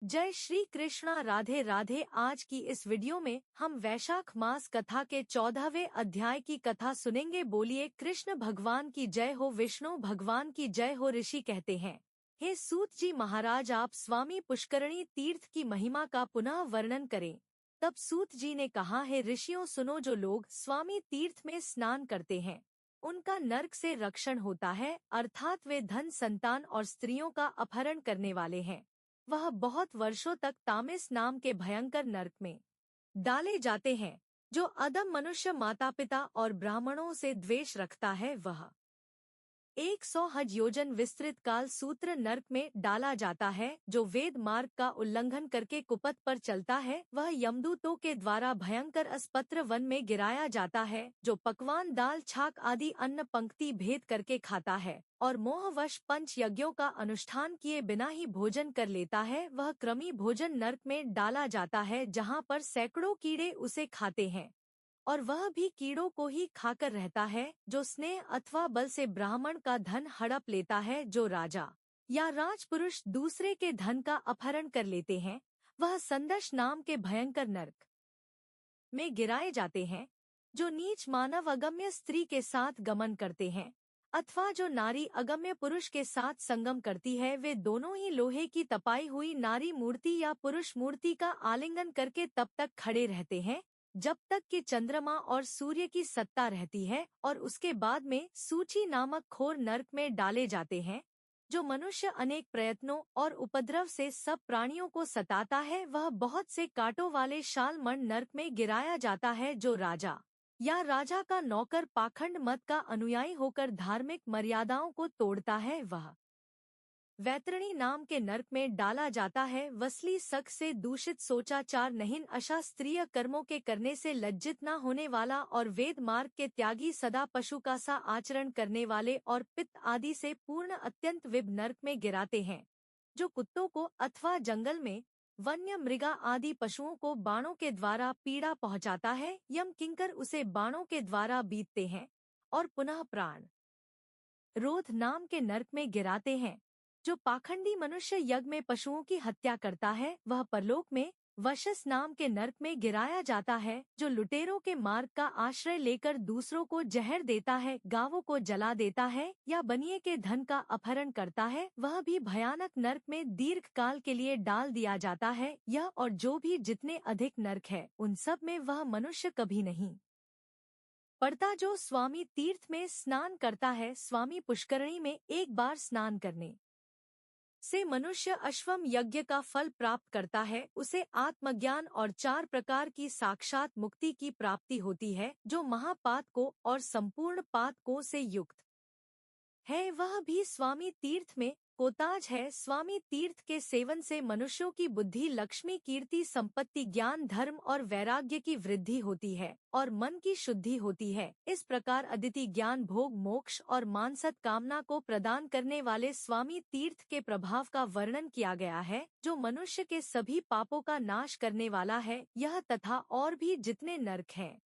जय श्री कृष्णा, राधे राधे। आज की इस वीडियो में हम वैशाख मास कथा के 14वें अध्याय की कथा सुनेंगे। बोलिए कृष्ण भगवान की जय हो, विष्णु भगवान की जय हो। ऋषि कहते हैं, हे सूत जी महाराज, आप स्वामी पुष्करणी तीर्थ की महिमा का पुनः वर्णन करें। तब सूत जी ने कहा, हे ऋषियों सुनो, जो लोग स्वामी तीर्थ में स्नान करते हैं उनका नरक से रक्षण होता है, अर्थात वे धन, संतान और स्त्रियों का अपहरण करने वाले हैं। वह बहुत वर्षों तक तामिस नाम के भयंकर नरक में डाले जाते हैं। जो अधम मनुष्य माता पिता और ब्राह्मणों से द्वेष रखता है वह 100 हज योजन विस्तृत काल सूत्र नरक में डाला जाता है। जो वेद मार्ग का उल्लंघन करके कुपथ पर चलता है वह यमदूतों के द्वारा भयंकर अस्पत्र वन में गिराया जाता है। जो पकवान, दाल, छाक आदि अन्न पंक्ति भेद करके खाता है और मोहवश पंच यज्ञों का अनुष्ठान किए बिना ही भोजन कर लेता है वह क्रमी भोजन नरक में डाला जाता है, जहाँ पर सैकड़ों कीड़े उसे खाते हैं और वह भी कीड़ों को ही खाकर रहता है। जो स्नेह अथवा बल से ब्राह्मण का धन हड़प लेता है, जो राजा या राजपुरुष दूसरे के धन का अपहरण कर लेते हैं, वह संदर्श नाम के भयंकर नरक में गिराए जाते हैं। जो नीच मानव अगम्य स्त्री के साथ गमन करते हैं अथवा जो नारी अगम्य पुरुष के साथ संगम करती है, वे दोनों ही लोहे की तपाई हुई नारी मूर्ति या पुरुष मूर्ति का आलिंगन करके तब तक खड़े रहते हैं जब तक कि चंद्रमा और सूर्य की सत्ता रहती है, और उसके बाद में सूची नामक खोर नरक में डाले जाते हैं। जो मनुष्य अनेक प्रयत्नों और उपद्रव से सब प्राणियों को सताता है वह बहुत से कांटों वाले शालमण नरक में गिराया जाता है। जो राजा या राजा का नौकर पाखंड मत का अनुयायी होकर धार्मिक मर्यादाओं को तोड़ता है वह वैतरणी नाम के नरक में डाला जाता है। वसली सक से दूषित, सोचाचार नहीं, अशास्त्रीय कर्मों के करने से लज्जित न होने वाला और वेद मार्ग के त्यागी, सदा पशु का सा आचरण करने वाले और पित्त आदि से पूर्ण अत्यंत विभ नरक में गिराते हैं। जो कुत्तों को अथवा जंगल में वन्य मृगा आदि पशुओं को बाणों के द्वारा पीड़ा पहुंचाता है, यम किंकर उसे बाणों के द्वारा बीतते हैं और पुनः प्राण रोध नाम के नरक में गिराते हैं। जो पाखंडी मनुष्य यज्ञ में पशुओं की हत्या करता है वह परलोक में वशस नाम के नरक में गिराया जाता है। जो लुटेरों के मार्ग का आश्रय लेकर दूसरों को जहर देता है, गांवों को जला देता है या बनिए के धन का अपहरण करता है, वह भी भयानक नरक में दीर्घ काल के लिए डाल दिया जाता है। यह और जो भी जितने अधिक नरक है उन सब में वह मनुष्य कभी नहीं पड़ता जो स्वामी तीर्थ में स्नान करता है। स्वामी पुष्करणी में एक बार स्नान करने से मनुष्य अश्वम यज्ञ का फल प्राप्त करता है। उसे आत्मज्ञान और 4 प्रकार की साक्षात मुक्ति की प्राप्ति होती है। जो महापातकों और संपूर्ण पातकों से युक्त है वह भी स्वामी तीर्थ में कोताज है। स्वामी तीर्थ के सेवन से मनुष्यों की बुद्धि, लक्ष्मी, कीर्ति, संपत्ति, ज्ञान, धर्म और वैराग्य की वृद्धि होती है और मन की शुद्धि होती है। इस प्रकार अदिति ज्ञान, भोग, मोक्ष और मानसत कामना को प्रदान करने वाले स्वामी तीर्थ के प्रभाव का वर्णन किया गया है, जो मनुष्य के सभी पापों का नाश करने वाला है। यह तथा और भी जितने नरक हैं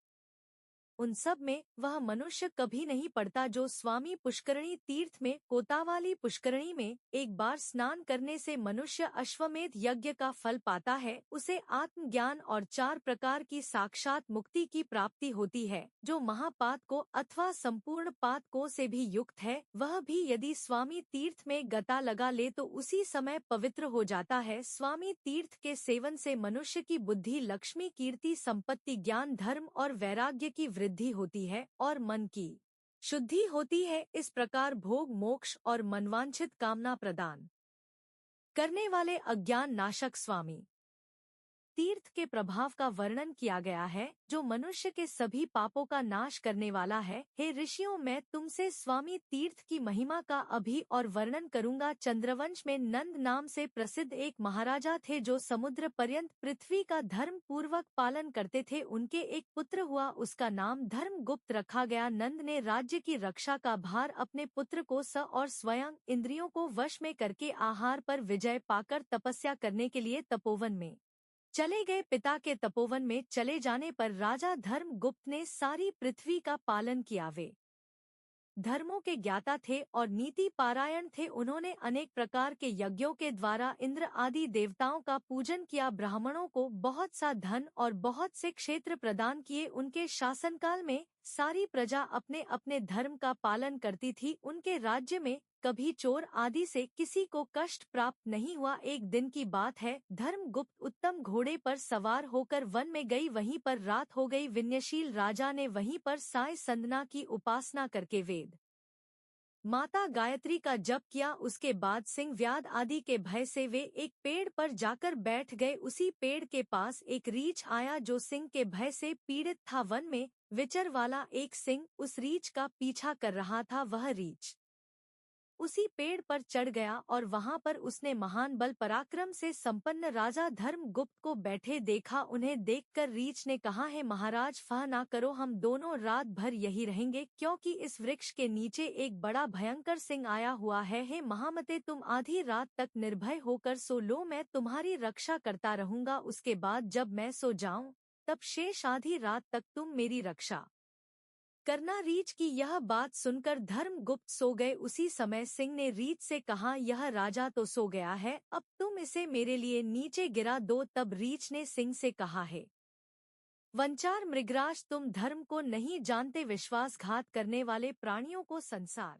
उन सब में वह मनुष्य कभी नहीं पड़ता जो स्वामी पुष्करणी तीर्थ में कोतावाली पुष्करणी में एक बार स्नान करने से मनुष्य अश्वमेध यज्ञ का फल पाता है। उसे आत्मज्ञान और 4 प्रकार की साक्षात मुक्ति की प्राप्ति होती है। जो महापात को अथवा संपूर्ण पात को से भी युक्त है वह भी यदि स्वामी तीर्थ में गता लगा ले तो उसी समय पवित्र हो जाता है। स्वामी तीर्थ के सेवन से मनुष्य की बुद्धि, लक्ष्मी, कीर्ति, संपत्ति, ज्ञान, धर्म और वैराग्य की वृद्धि होती है और मन की शुद्धि होती है। इस प्रकार भोग, मोक्ष और मनवांछित कामना प्रदान करने वाले अज्ञान नाशक स्वामी तीर्थ के प्रभाव का वर्णन किया गया है, जो मनुष्य के सभी पापों का नाश करने वाला है। हे ऋषियों, मैं तुमसे स्वामी तीर्थ की महिमा का अभी और वर्णन करूंगा। चंद्रवंश में नंद नाम से प्रसिद्ध एक महाराजा थे जो समुद्र पर्यंत पृथ्वी का धर्म पूर्वक पालन करते थे। उनके एक पुत्र हुआ, उसका नाम धर्मगुप्त रखा गया। नंद ने राज्य की रक्षा का भार अपने पुत्र को और स्वयं इंद्रियों को वश में करके आहार पर विजय पाकर तपस्या करने के लिए तपोवन में चले गए। पिता के तपोवन में चले जाने पर राजा धर्मगुप्त ने सारी पृथ्वी का पालन किया। वे धर्मों के ज्ञाता थे और नीति पारायण थे। उन्होंने अनेक प्रकार के यज्ञों के द्वारा इंद्र आदि देवताओं का पूजन किया, ब्राह्मणों को बहुत सा धन और बहुत से क्षेत्र प्रदान किए। उनके शासनकाल में सारी प्रजा अपने अपने धर्म का पालन करती थी। उनके राज्य में कभी चोर आदि से किसी को कष्ट प्राप्त नहीं हुआ। एक दिन की बात है, धर्मगुप्त उत्तम घोड़े पर सवार होकर वन में गई। वहीं पर रात हो गई। विनयशील राजा ने वहीं पर साय संदना की उपासना करके वेद माता गायत्री का जप किया। उसके बाद सिंह व्याध आदि के भय से वे एक पेड़ पर जाकर बैठ गए। उसी पेड़ के पास एक रीछ आया जो सिंह के भय से पीड़ित था। वन में विचर वाला एक सिंह उस रीछ का पीछा कर रहा था। वह रीछ उसी पेड़ पर चढ़ गया और वहां पर उसने महान बल पराक्रम से संपन्न राजा धर्मगुप्त को बैठे देखा। उन्हें देखकर रीछ ने कहा, है महाराज, फह ना करो, हम दोनों रात भर यही रहेंगे, क्योंकि इस वृक्ष के नीचे एक बड़ा भयंकर सिंह आया हुआ है। हे महामते, तुम आधी रात तक निर्भय होकर सो लो, मैं तुम्हारी रक्षा करता रहूंगा। उसके बाद जब मैं सो जाऊं तब शेष आधी रात तक तुम मेरी रक्षा करना। रीछ की यह बात सुनकर धर्मगुप्त सो गए। उसी समय सिंह ने रीछ से कहा, यह राजा तो सो गया है, अब तुम इसे मेरे लिए नीचे गिरा दो। तब रीछ ने सिंह से कहा, है वंचार मृगराज, तुम धर्म को नहीं जानते, विश्वासघात करने वाले प्राणियों को संसार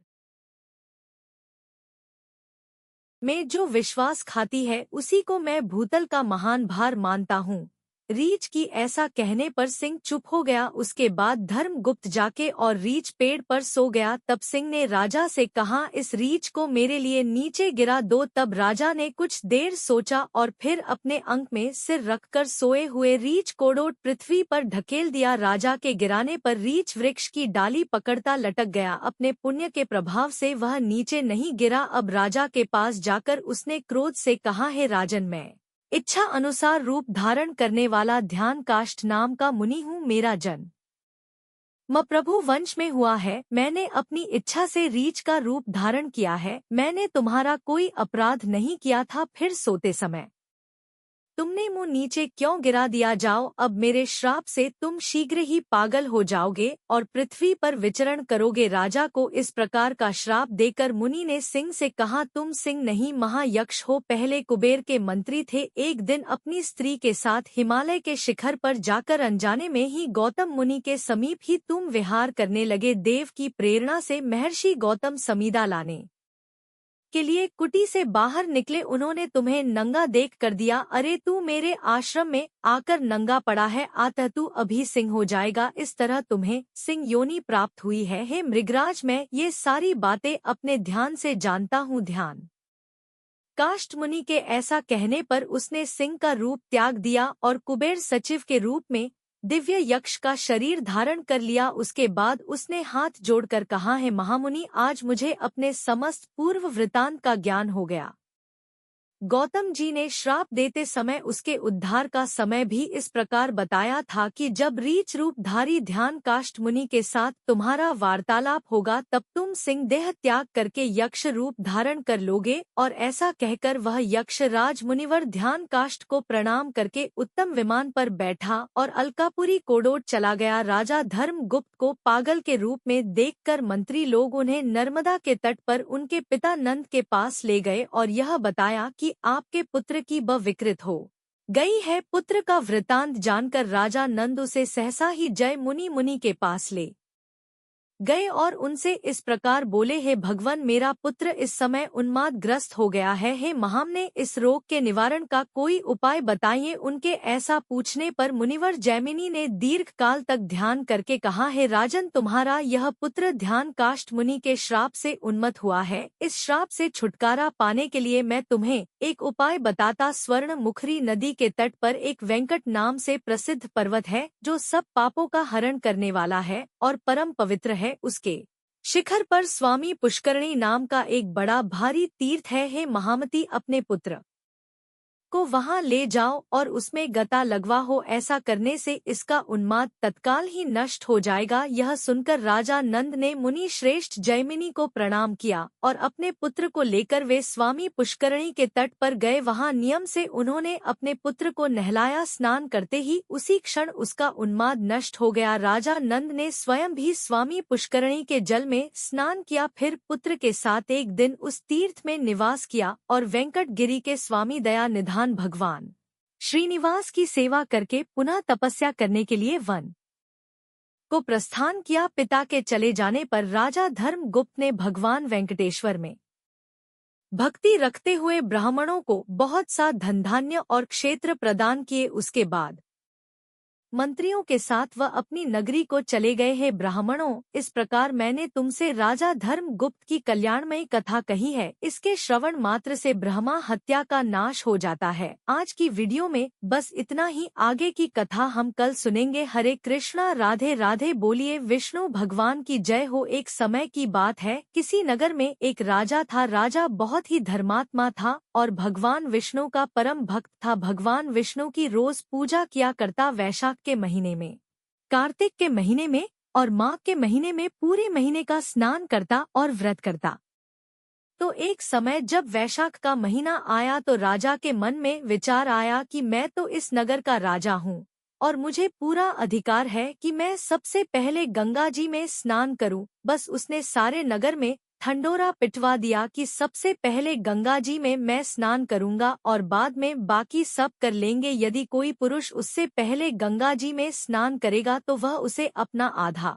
में जो विश्वास खाती है उसी को मैं भूतल का महान भार मानता हूँ। रीछ की ऐसा कहने पर सिंह चुप हो गया। उसके बाद धर्मगुप्त जाके और रीछ पेड़ पर सो गया। तब सिंह ने राजा से कहा, इस रीछ को मेरे लिए नीचे गिरा दो। तब राजा ने कुछ देर सोचा और फिर अपने अंक में सिर रखकर सोए हुए रीछ कोड़ोट पृथ्वी पर ढकेल दिया। राजा के गिराने पर रीछ वृक्ष की डाली पकड़ता लटक गया। अपने पुण्य के प्रभाव से वह नीचे नहीं गिरा। अब राजा के पास जाकर उसने क्रोध से कहा, है राजन, मैं इच्छा अनुसार रूप धारण करने वाला ध्यान काष्ठ नाम का मुनि हूँ। मेरा जन्म प्रभु वंश में हुआ है। मैंने अपनी इच्छा से रीछ का रूप धारण किया है। मैंने तुम्हारा कोई अपराध नहीं किया था। फिर सोते समय तुमने मुंह नीचे क्यों गिरा दिया? जाओ, अब मेरे श्राप से तुम शीघ्र ही पागल हो जाओगे और पृथ्वी पर विचरण करोगे। राजा को इस प्रकार का श्राप देकर मुनि ने सिंह से कहा, तुम सिंह नहीं महायक्ष हो। पहले कुबेर के मंत्री थे। एक दिन अपनी स्त्री के साथ हिमालय के शिखर पर जाकर अनजाने में ही गौतम मुनि के समीप ही तुम विहार करने लगे। देव की प्रेरणा से महर्षि गौतम समीदा लाने के लिए कुटी से बाहर निकले। उन्होंने तुम्हें नंगा देख कर दिया, अरे तू मेरे आश्रम में आकर नंगा पड़ा है, अतः तू अभी सिंह हो जाएगा। इस तरह तुम्हें सिंह योनि प्राप्त हुई है। हे मृगराज, मैं ये सारी बातें अपने ध्यान से जानता हूँ। ध्यान काष्ठ मुनि के ऐसा कहने पर उसने सिंह का रूप त्याग दिया और कुबेर सचिव के रूप में दिव्य यक्ष का शरीर धारण कर लिया। उसके बाद उसने हाथ जोड़कर कहा, है महामुनि, आज मुझे अपने समस्त पूर्व वृतांत का ज्ञान हो गया। गौतम जी ने श्राप देते समय उसके उद्धार का समय भी इस प्रकार बताया था कि जब रीछ रूपधारी ध्यान काष्ठ मुनि के साथ तुम्हारा वार्तालाप होगा तब तुम सिंह देह त्याग करके यक्ष रूप धारण कर लोगे। और ऐसा कहकर वह यक्ष राज मुनिवर ध्यान काष्ठ को प्रणाम करके उत्तम विमान पर बैठा और अलकापुरी कोडोट चला गया। राजा धर्मगुप्त को पागल के रूप में देखकर मंत्री लोग उन्हें नर्मदा के तट पर उनके पिता नंद के पास ले गए और यह बताया कि आपके पुत्र की ब विकृत हो गई है। पुत्र का वृतांत जानकर राजा नंद उसे सहसा ही जय मुनि मुनि के पास ले गए और उनसे इस प्रकार बोले, हे भगवान, मेरा पुत्र इस समय उन्मादग्रस्त हो गया है। हे महामने, इस रोग के निवारण का कोई उपाय बताइए। उनके ऐसा पूछने पर मुनिवर जैमिनी ने दीर्घ काल तक ध्यान करके कहा, हे राजन, तुम्हारा यह पुत्र ध्यान काष्ठ मुनि के श्राप से उन्मत्त हुआ है। इस श्राप से छुटकारा पाने के लिए मैं तुम्हें एक उपाय बताता। स्वर्ण मुखरी नदी के तट पर एक वेंकट नाम से प्रसिद्ध पर्वत है जो सब पापों का हरण करने वाला है और परम पवित्र है। उसके शिखर पर स्वामी पुष्करणी नाम का एक बड़ा भारी तीर्थ है। हे महामती, अपने पुत्र को वहां ले जाओ और उसमें गता लगवा हो, ऐसा करने से इसका उन्माद तत्काल ही नष्ट हो जाएगा। यह सुनकर राजा नंद ने मुनि श्रेष्ठ जैमिनी को प्रणाम किया और अपने पुत्र को लेकर वे स्वामी पुष्करणी के तट पर गए। वहां नियम से उन्होंने अपने पुत्र को नहलाया। स्नान करते ही उसी क्षण उसका उन्माद नष्ट हो गया। राजा नंद ने स्वयं भी स्वामी पुष्करणी के जल में स्नान किया, फिर पुत्र के साथ एक दिन उस तीर्थ में निवास किया और वेंकट गिरी के स्वामी दया निधान भगवान श्रीनिवास की सेवा करके पुनः तपस्या करने के लिए वन को प्रस्थान किया। पिता के चले जाने पर राजा धर्मगुप्त ने भगवान वेंकटेश्वर में भक्ति रखते हुए ब्राह्मणों को बहुत सा धन धान्य और क्षेत्र प्रदान किए। उसके बाद मंत्रियों के साथ वह अपनी नगरी को चले गए। हैं ब्राह्मणों, इस प्रकार मैंने तुमसे राजा धर्मगुप्त की कल्याणमयी कथा कही है। इसके श्रवण मात्र से ब्रह्मा हत्या का नाश हो जाता है। आज की वीडियो में बस इतना ही, आगे की कथा हम कल सुनेंगे। हरे कृष्णा, राधे राधे। बोलिए विष्णु भगवान की जय हो। एक समय की बात है, किसी नगर में एक राजा था। राजा बहुत ही धर्मात्मा था और भगवान विष्णु का परम भक्त था। भगवान विष्णु की रोज पूजा किया करता। वैशाख के महीने में, कार्तिक के महीने में और माघ के महीने में पूरे महीने का स्नान करता और व्रत करता। तो एक समय जब वैशाख का महीना आया तो राजा के मन में विचार आया कि मैं तो इस नगर का राजा हूँ और मुझे पूरा अधिकार है कि मैं सबसे पहले गंगा जी में स्नान करूँ। बस उसने सारे नगर में ठंडोरा पिटवा दिया कि सबसे पहले गंगा जी में मैं स्नान करूंगा और बाद में बाकी सब कर लेंगे। यदि कोई पुरुष उससे पहले गंगा जी में स्नान करेगा तो वह उसे अपना आधा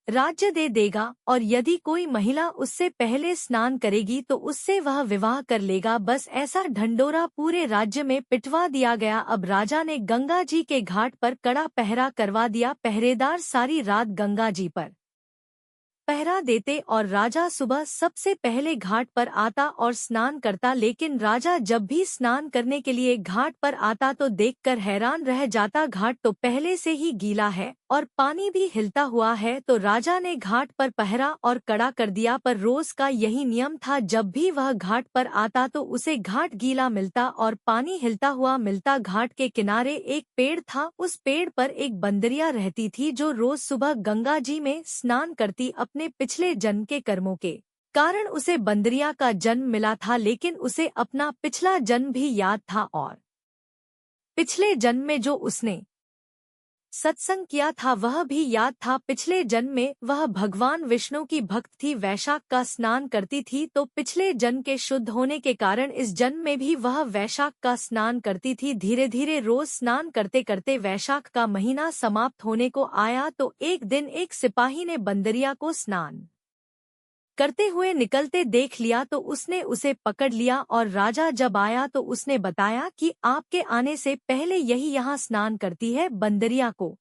राज्य दे देगा और यदि कोई महिला उससे पहले स्नान करेगी तो उससे वह विवाह कर लेगा। बस ऐसा ढंढोरा पूरे राज्य में पिटवा दिया गया। अब राजा ने गंगा जी के घाट पर कड़ा पहरा करवा दिया। पहरेदार सारी रात गंगा जी पर पहरा देते और राजा सुबह सबसे पहले घाट पर आता और स्नान करता। लेकिन राजा जब भी स्नान करने के लिए घाट पर आता तो देखकर हैरान रह जाता। घाट तो पहले से ही गीला है और पानी भी हिलता हुआ है। तो राजा ने घाट पर पहरा और कड़ा कर दिया। पर रोज का यही नियम था, जब भी वह घाट पर आता तो उसे घाट गीला मिलता और पानी हिलता हुआ मिलता। घाट के किनारे एक पेड़ था। उस पेड़ पर एक बंदरिया रहती थी जो रोज सुबह गंगा जी में स्नान करती। अपने पिछले जन्म के कर्मों के कारण उसे बंदरिया का जन्म मिला था, लेकिन उसे अपना पिछला जन्म भी याद था और पिछले जन्म में जो उसने सत्संग किया था वह भी याद था। पिछले जन्म में वह भगवान विष्णु की भक्त थी, वैशाख का स्नान करती थी। तो पिछले जन्म के शुद्ध होने के कारण इस जन्म में भी वह वैशाख का स्नान करती थी। धीरे धीरे रोज स्नान करते करते वैशाख का महीना समाप्त होने को आया। तो एक दिन एक सिपाही ने बंदरिया को स्नान करते हुए निकलते देख लिया तो उसने उसे पकड़ लिया और राजा जब आया तो उसने बताया कि आपके आने से पहले यही यहाँ स्नान करती है। बंदरिया को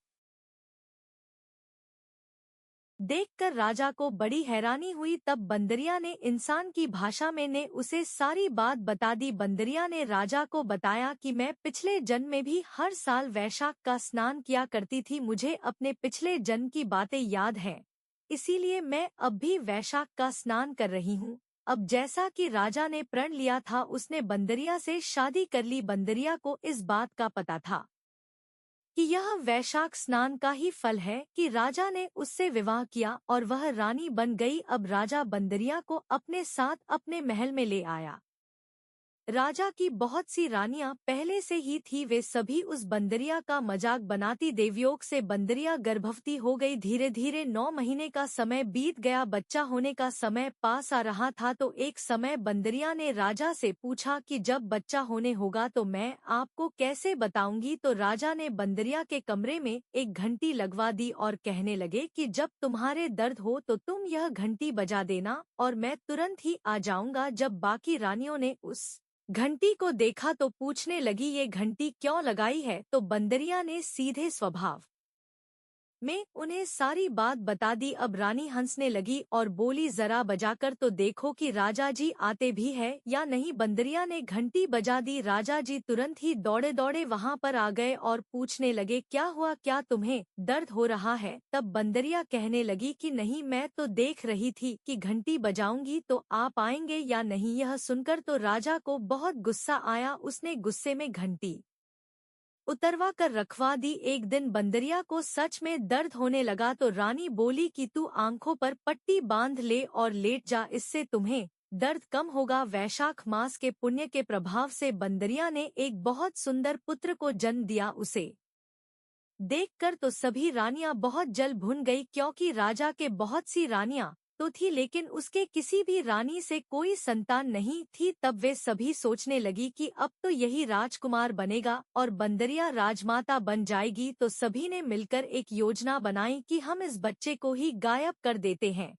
देखकर राजा को बड़ी हैरानी हुई। तब बंदरिया ने इंसान की भाषा में ने उसे सारी बात बता दी। बंदरिया ने राजा को बताया कि मैं पिछले जन्म में भी हर साल वैशाख का स्नान किया करती थी। मुझे अपने पिछले जन्म की बातें याद हैं, इसीलिए मैं अब भी वैशाख का स्नान कर रही हूँ। अब जैसा कि राजा ने प्रण लिया था, उसने बंदरिया से शादी कर ली। बंदरिया को इस बात का पता था कि यह वैशाख स्नान का ही फल है कि राजा ने उससे विवाह किया और वह रानी बन गई। अब राजा बंदरिया को अपने साथ अपने महल में ले आया। राजा की बहुत सी रानियां पहले से ही थी, वे सभी उस बंदरिया का मजाक बनाती। देवयोग से बंदरिया गर्भवती हो गई। धीरे धीरे 9 महीने का समय बीत गया। बच्चा होने का समय पास आ रहा था। तो एक समय बंदरिया ने राजा से पूछा कि जब बच्चा होने होगा तो मैं आपको कैसे बताऊंगी। तो राजा ने बंदरिया के कमरे में एक घंटी लगवा दी और कहने लगे कि जब तुम्हारे दर्द हो तो तुम यह घंटी बजा देना और मैं तुरंत ही आ जाऊंगा। जब बाकी रानियों ने उस घंटी को देखा तो पूछने लगी, ये घंटी क्यों लगाई है। तो बंदरिया ने सीधे स्वभाव मैं उन्हें सारी बात बता दी। अब रानी हंसने लगी और बोली, जरा बजाकर तो देखो कि राजा जी आते भी है या नहीं। बंदरिया ने घंटी बजा दी। राजा जी तुरंत ही दौड़े दौड़े वहां पर आ गए और पूछने लगे, क्या हुआ, क्या तुम्हें दर्द हो रहा है। तब बंदरिया कहने लगी कि नहीं, मैं तो देख रही थी कि घंटी बजाऊंगी तो आप आएंगे या नहीं। यह सुनकर तो राजा को बहुत गुस्सा आया। उसने गुस्से में घंटी उतरवा कर रखवा दी। एक दिन बंदरिया को सच में दर्द होने लगा तो रानी बोली कि तू आंखों पर पट्टी बांध ले और लेट जा, इससे तुम्हें दर्द कम होगा। वैशाख मास के पुण्य के प्रभाव से बंदरिया ने एक बहुत सुंदर पुत्र को जन्म दिया। उसे देखकर तो सभी रानियां बहुत जल भुन गई, क्योंकि राजा के बहुत सी रानियां तो थी लेकिन उसके किसी भी रानी से कोई संतान नहीं थी। तब वे सभी सोचने लगी कि अब तो यही राजकुमार बनेगा और बंदरिया राजमाता बन जाएगी। तो सभी ने मिलकर एक योजना बनाई कि हम इस बच्चे को ही गायब कर देते हैं।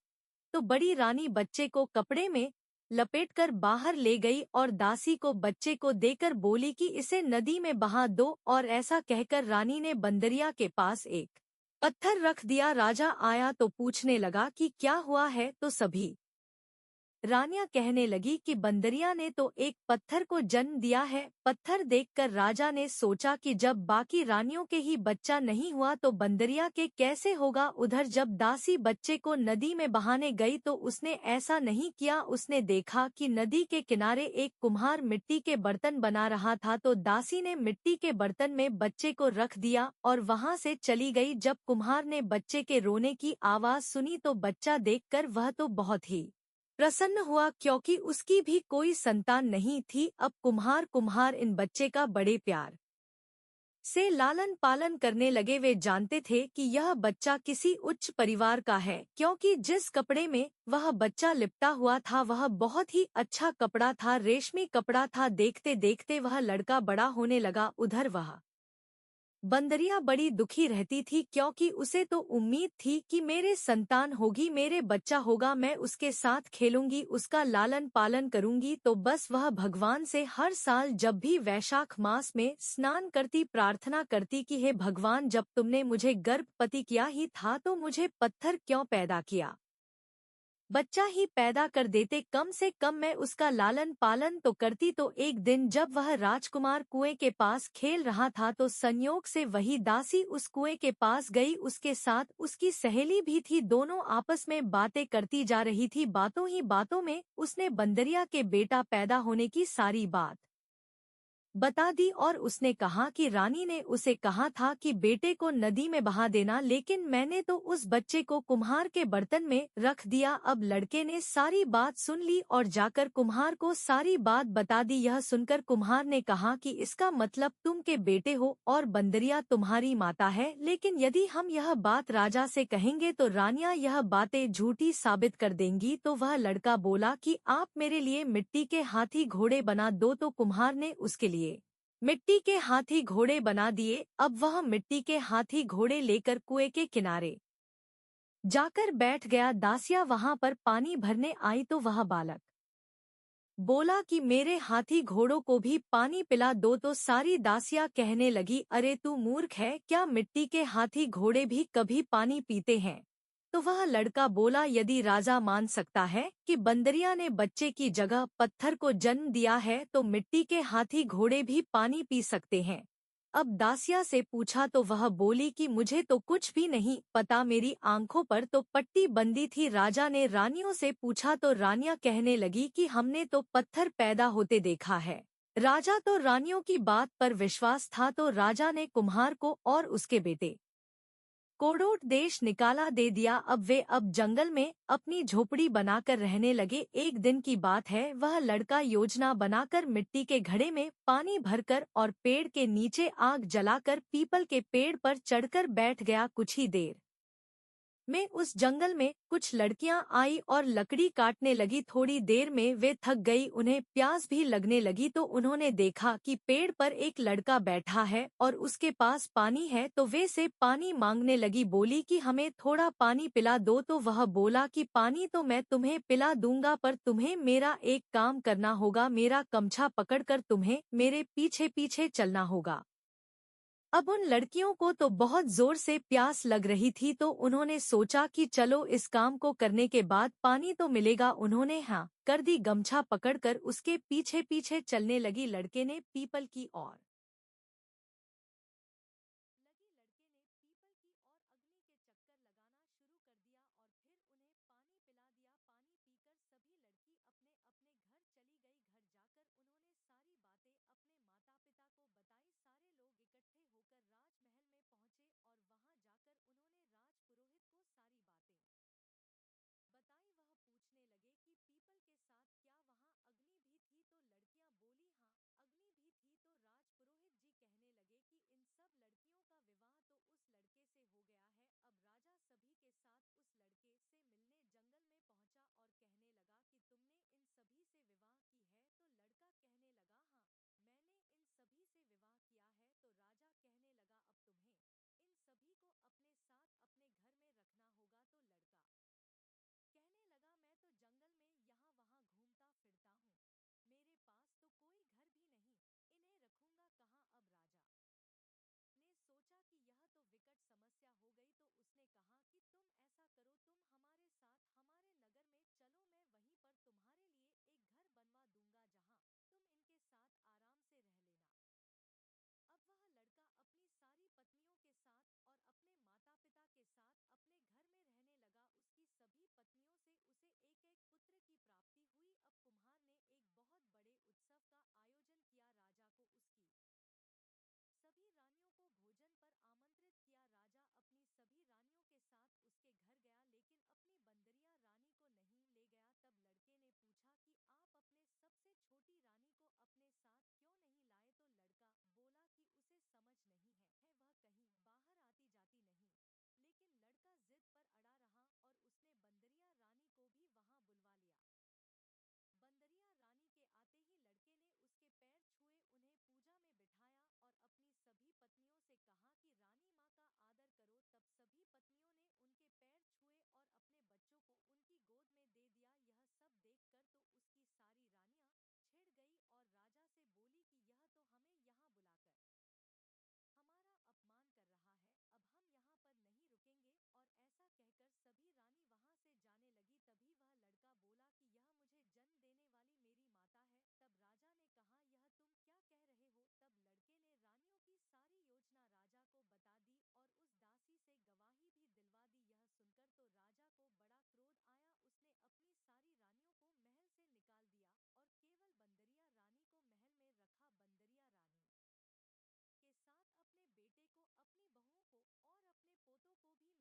तो बड़ी रानी बच्चे को कपड़े में लपेटकर बाहर ले गई और दासी को बच्चे को देकर बोली कि इसे नदी में बहा दो। और ऐसा कहकर रानी ने बंदरिया के पास एक पत्थर रख दिया। राजा आया तो पूछने लगा कि क्या हुआ है। तो सभी रानियां कहने लगी कि बंदरिया ने तो एक पत्थर को जन्म दिया है। पत्थर देखकर राजा ने सोचा कि जब बाकी रानियों के ही बच्चा नहीं हुआ तो बंदरिया के कैसे होगा। उधर जब दासी बच्चे को नदी में बहाने गई तो उसने ऐसा नहीं किया। उसने देखा कि नदी के किनारे एक कुम्हार मिट्टी के बर्तन बना रहा था तो दासी ने मिट्टी के बर्तन में बच्चे को रख दिया और वहां से चली गई। जब कुम्हार ने बच्चे के रोने की आवाज सुनी तो बच्चा देखकर वह तो बहुत ही प्रसन्न हुआ, क्योंकि उसकी भी कोई संतान नहीं थी। अब कुम्हार कुम्हार इन बच्चे का बड़े प्यार से लालन पालन करने लगे। वे जानते थे कि यह बच्चा किसी उच्च परिवार का है, क्योंकि जिस कपड़े में वह बच्चा लिपटा हुआ था वह बहुत ही अच्छा कपड़ा था, रेशमी कपड़ा था। देखते देखते वह लड़का बड़ा होने लगा। उधर वह बंदरिया बड़ी दुखी रहती थी, क्योंकि उसे तो उम्मीद थी कि मेरे संतान होगी, मेरे बच्चा होगा, मैं उसके साथ खेलूंगी, उसका लालन पालन करूंगी। तो बस वह भगवान से हर साल जब भी वैशाख मास में स्नान करती प्रार्थना करती कि हे भगवान, जब तुमने मुझे गर्भवती किया ही था तो मुझे पत्थर क्यों पैदा किया, बच्चा ही पैदा कर देते, कम से कम मैं उसका लालन पालन तो करती। तो एक दिन जब वह राजकुमार कुएं के पास खेल रहा था तो संयोग से वही दासी उस कुएं के पास गई। उसके साथ उसकी सहेली भी थी। दोनों आपस में बातें करती जा रही थी। बातों ही बातों में उसने बंदरिया के बेटा पैदा होने की सारी बात बता दी और उसने कहा कि रानी ने उसे कहा था कि बेटे को नदी में बहा देना, लेकिन मैंने तो उस बच्चे को कुम्हार के बर्तन में रख दिया। अब लड़के ने सारी बात सुन ली और जाकर कुम्हार को सारी बात बता दी। यह सुनकर कुम्हार ने कहा कि इसका मतलब तुम के बेटे हो और बंदरिया तुम्हारी माता है, लेकिन यदि हम यह बात राजा से कहेंगे तो रानियां यह बातें झूठी साबित कर देंगी। तो वह लड़का बोला कि आप मेरे लिए मिट्टी के हाथी घोड़े बना दो। तो कुम्हार ने उसके लिए मिट्टी के हाथी घोड़े बना दिए। अब वह मिट्टी के हाथी घोड़े लेकर कुएं के किनारे जाकर बैठ गया। दासिया वहां पर पानी भरने आई तो वह बालक बोला कि मेरे हाथी घोड़ों को भी पानी पिला दो। तो सारी दासियां कहने लगी, अरे तू मूर्ख है क्या, मिट्टी के हाथी घोड़े भी कभी पानी पीते हैं। तो वह लड़का बोला, यदि राजा मान सकता है कि बंदरिया ने बच्चे की जगह पत्थर को जन्म दिया है तो मिट्टी के हाथी घोड़े भी पानी पी सकते हैं। अब दासिया से पूछा तो वह बोली कि मुझे तो कुछ भी नहीं पता, मेरी आंखों पर तो पट्टी बंदी थी। राजा ने रानियों से पूछा तो रानियां कहने लगी कि हमने तो पत्थर पैदा होते देखा है। राजा तो रानियों की बात पर विश्वास था तो राजा ने कुम्हार को और उसके बेटे कोडोट देश निकाला दे दिया। अब वे जंगल में अपनी झोपड़ी बनाकर रहने लगे। एक दिन की बात है, वह लड़का योजना बनाकर मिट्टी के घड़े में पानी भरकर और पेड़ के नीचे आग जलाकर पीपल के पेड़ पर चढ़कर बैठ गया। कुछ ही देर में उस जंगल में कुछ लड़कियां आई और लकड़ी काटने लगी। थोड़ी देर में वे थक गई, उन्हें प्यास भी लगने लगी। तो उन्होंने देखा कि पेड़ पर एक लड़का बैठा है और उसके पास पानी है। तो वे से पानी मांगने लगी, बोली कि हमें थोड़ा पानी पिला दो। तो वह बोला कि पानी तो मैं तुम्हें पिला दूंगा, पर तुम्हें मेरा एक काम करना होगा, मेरा गमछा पकड़कर तुम्हें मेरे पीछे पीछे चलना होगा। अब उन लड़कियों को तो बहुत जोर से प्यास लग रही थी, तो उन्होंने सोचा कि चलो इस काम को करने के बाद पानी तो मिलेगा। उन्होंने हाँ कर दी, गमछा पकड़कर उसके पीछे पीछे चलने लगी। लड़के ने पीपल की ओर अग्नि के चक्कर लगाना शुरू कर दिया और फिर उन्हें पानी पिला दिया। पानी पीकर सभी लड़की अपने अपने घर चली गई। घर जाकर उन्होंने सारी बातें अपने माता पिता को बताई। सारे लोग इकट्ठे होकर राजमहल में पहुंचे और वहां जाकर उन्होंने राज पुरोहित को सारी बातें बताई। वह पूछने लगे कि पीपल के साथ क्या वहां अग्नि भी थी, तो लड़कियां बोली हाँ अग्नि भी थी। तो राज पुरोहित जी कहने लगे कि इन सब लड़कियों का विवाह तो उस लड़के से हो गया है। अब राजा सभी के साथ उस लड़के से मिलने जंगल में पहुंचा और कहने लगा कि तुमने इन सभी से विवाह की है। तो लड़का कहने लगा हाँ मैंने इन सभी से विवाह किया है। तो राजा कहने लगा अब तुम्हें इन सभी को अपने साथ अपने घर में रखना होगा। तो लड़का कहने लगा मैं तो जंगल में यहाँ वहाँ घूमता फिरता हूँ, मेरे पास तो कोई घर भी नहीं, इन्हें रखूंगा कहाँ। अब राजा ने सोचा कि यह तो विकट समस्या हो गई, तो उसने कहा कि तुम ऐसा करो, तुम हमारे साथ हमारे नगर में चलो, मैं वहीं पर तुम्हारे लिए एक घर बनवा दूंगा जहाँ तुम इनके साथ आराम से रह लेना। अब वह लड़का अपनी सारी पत्नियों के साथ और अपने माता पिता के साथ अपने घर में रहने लगा। उसकी सभी पत्नियों से उसे एक एक पुत्र की प्राप्ति हुई। अब कुम्हार ने एक बहुत बड़े उत्सव का आयोजन किया। राजा को उसकी सभी रानियों को भोजन पर आमंत्रित किया। राजा अपनी सभी रानियों के साथ उसके घर गया, लेकिन अपनी बंदरिया रानी को नहीं ले गया। तब लड़के ने पूछा कि आप अपने सबसे छोटी रानी को अपने साथ क्यों नहीं लाए। तो लड़का बोला कि उसे समझ नहीं है वह कहीं बाहर आती जाती नहीं। लेकिन लड़का जिद पर अड़ा रहा और उसने बंदरिया रानी को भी वहां बुलवा लिया। बंदरिया रानी के आते ही लड़के ने उसके पैर छुए, उन्हें पूजा में बिठाया और अपनी सभी पत्नियों से कहा कि रानी माँ का आदर करो। तब सभी पत्नियों ने उनके पैर छुए और अपने बच्चों को उनकी गोद में दे दिया। यह सब देखकर तो उसकी सारी रानियां छिड़ गई और राजा से बोली कि यह तो हमें यहाँ बुलाकर हमारा अपमान कर रहा है, अब हम यहाँ पर नहीं रुकेंगे। और ऐसा कहकर सभी रानी वहां से जाने लगी। तभी वह लड़का बोला कि यह मुझे जन्म देने वाली मेरी माता है। तब राजा ने कहा यह तुम क्या कह रहे हो। तब लड़के ने रानियों की सारी योजना राजा को बता दी और उस दासी से गवाही भी दिलवा दी। यह सुनकर तो राजा को बड़ा क्रोध आया। उसने अपनी सारी रानियों को महल से निकाल दिया और केवल बंदरिया रानी को महल में रखा। बंदरिया रानी के साथ अपने बेटे को, अपनी बहुओं को और अपने पोतों को भी महल